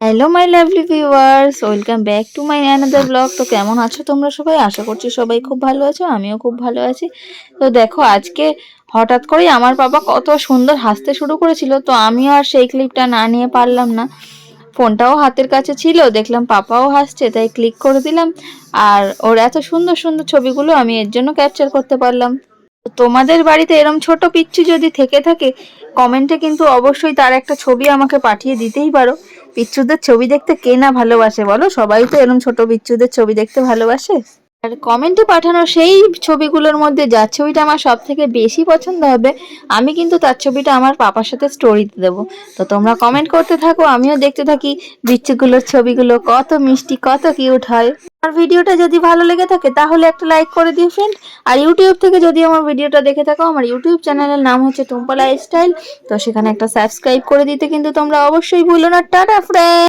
Hello my lovely viewers, welcome back to my another blog. তো কেমন আছো তোমরা সবাই? আশা করছি সবাই খুব ভালো আছো, আমিও খুব ভালো আছি। তো দেখো, আজকে হঠাৎ করেই আমার বাবা কত সুন্দর হাসতে শুরু করেছিল, তো আমিও আর সেই ক্লিপটা না নিয়ে পারলাম না। ফোনটাও হাতের কাছে ছিল, দেখলাম পাপাও হাসছে, তাই ক্লিক করে দিলাম। আর ওর এত সুন্দর সুন্দর ছবিগুলো আমি এর জন্য ক্যাপচার করতে পারলাম। তো তোমাদের বাড়িতে এরম ছোট পিচ্চি যদি থেকে থাকে, কমেন্টে কিন্তু অবশ্যই তার একটা ছবি আমাকে পাঠিয়ে দিতেই পারো। পিচ্চুদের ছবি দেখতে কে না ভালোবাসে বলো? সবাই তো এরম ছোট পিচ্চুদের ছবি দেখতে ভালোবাসে। আর কমেন্টে পাঠানো সেই ছবিগুলোর মধ্যে যার ছবিটা আমার সব থেকে বেশি পছন্দ হবে, আমি কিন্তু তার ছবিটা আমার পাপার সাথে স্টোরিতে দেবো। তো তোমরা কমেন্ট করতে থাকো, আমিও দেখতে থাকি বিচ্চুগুলোর ছবিগুলো কত মিষ্টি, কত কিউট হয়। আর ভিডিওটা যদি ভালো লেগে থাকে তাহলে একটা লাইক করে দিও ফ্রেন্ড। আর ইউটিউব থেকে যদি আমার ভিডিওটা দেখে থাকো, আমার ইউটিউব চ্যানেলের নাম হচ্ছে টুম্পা লাইফস্টাইল। তো সেখানে একটা সাবস্ক্রাইব করে দিতে কিন্তু তোমরা অবশ্যই ভুলো না। Tata friend.